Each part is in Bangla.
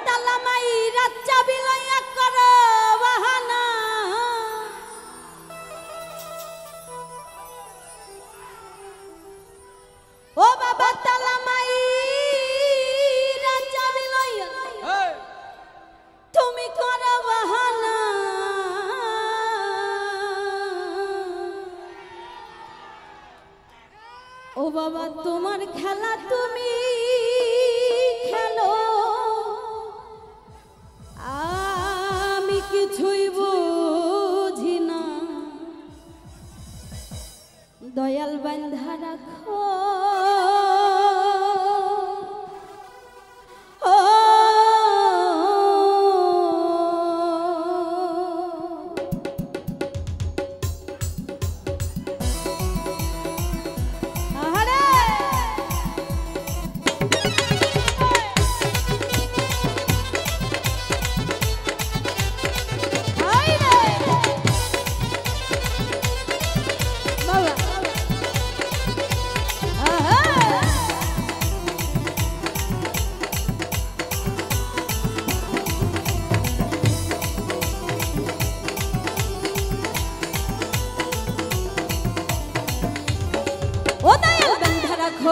তালামাই রাত চাবি লইয়া করো বাহানা ও বাবা তালামাই রাত চাবি লইয়া তুমি করো বাহানা ও বাবা তোমার খেলা তুমি খেলো আমি কিছুই বুঝি না দয়াল বান্ধা রাখো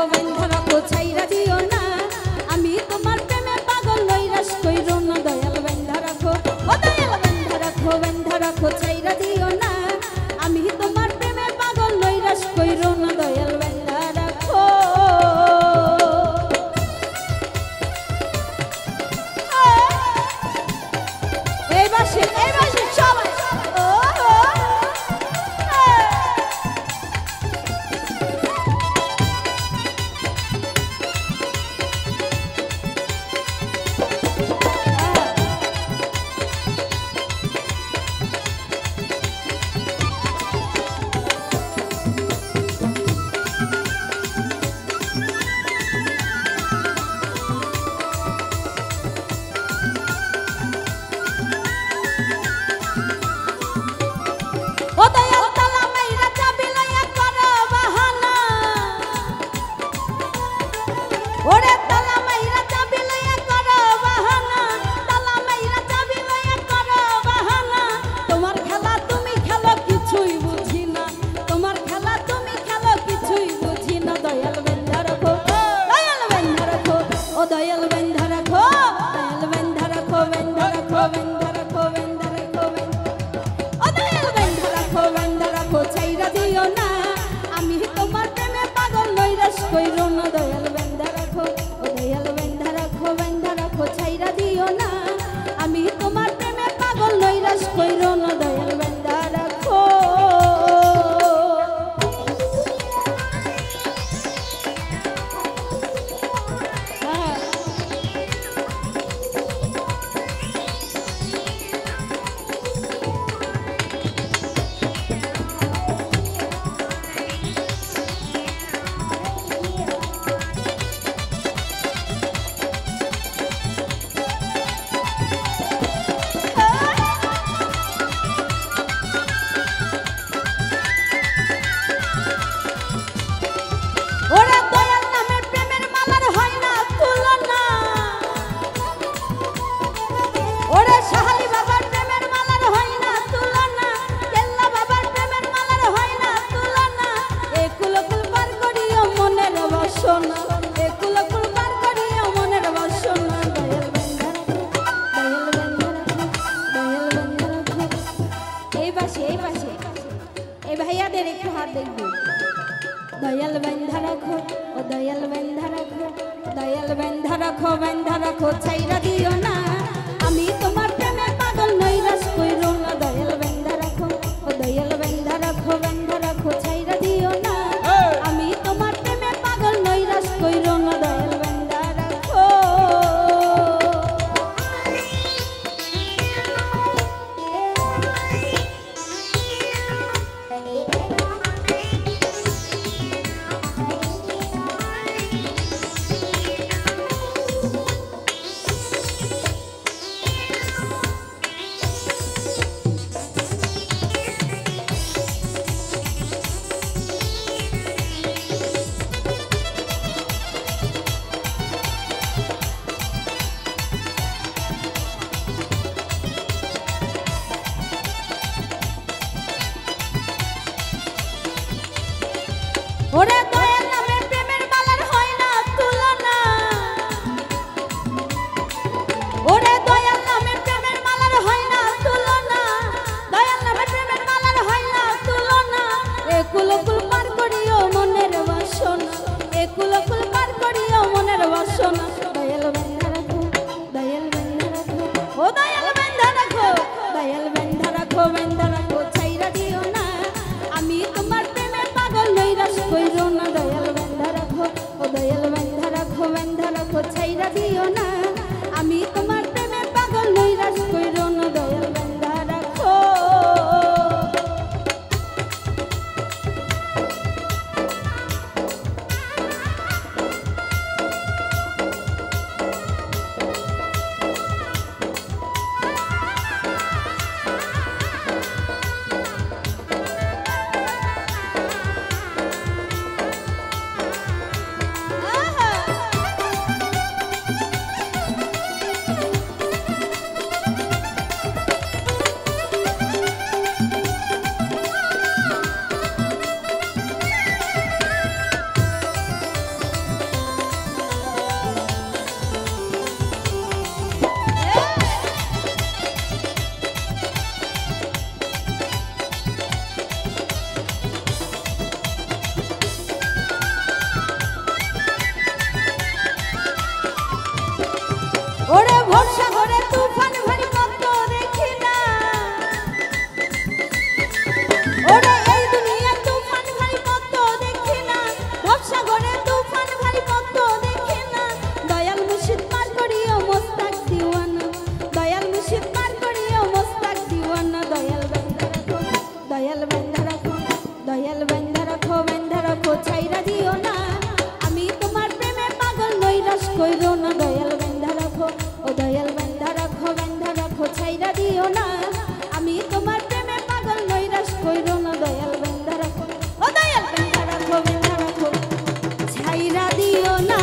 বন্ধা রাখো ছাইরা দিও না আমি তোমার প্রেমে পাগল নৈরাশ কইরো না দয়াল বন্ধা রাখো ও দয়াল বন্ধা রাখো ছাইরা দিও না আমি তোমার প্রেমে পাগল নৈরাশ কইরো না দয়াল বন্ধা রাখো এই বাসে সবাই কইরো না দয়াল বন্ধা রাখো ও দয়াল বন্ধা রাখো ছাইরা দিও না আমি তোমার প্রেমে পাগল নৈরাশ কইরো না দয়াল বন্ধা রাখো ভাইয়াদের একটু হাত দেখবো দয়াল বন্ধা রাখো ও দয়াল বন্ধা রাখো ছাইরা দিও না আমি তোমার প্রেমে পাগল নৈরাশ কইরো না দয়াল বন্ধা রাখো ও দয়াল বন্ধা রাখো ছাইরা দিও না আমি তোমার প্রেমে পাগল নৈরাশ কইরো না দয়াল বন্ধা রাখো দয়াল বান্ধা রাখো ছাইরা দিও না আমি তোমার প্রেমে পাগল নৈরাশ কইরো না দয়াল বান্ধা রাখো ও দয়াল বান্ধা রাখো ছাইরা দিও না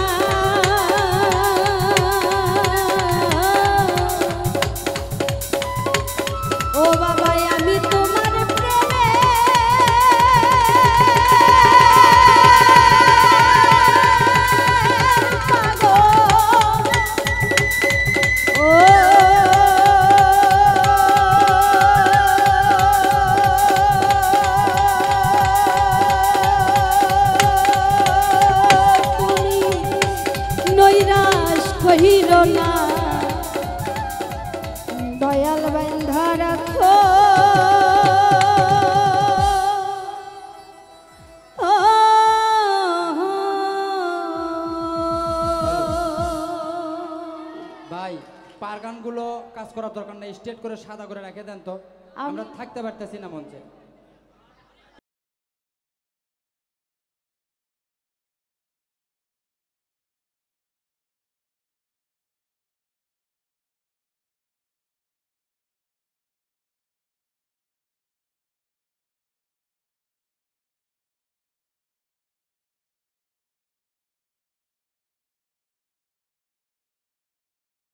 ও বাবা আমি তোমার প্রেমে কহিল না দয়াল বান্ধা রাখো ভাই পার গানগুলো কাজ করার দরকার নেই, স্ট্রেট করে সাদা করে রেখে দেন তো, আমরা থাকতে পারতেছি না মঞ্চে।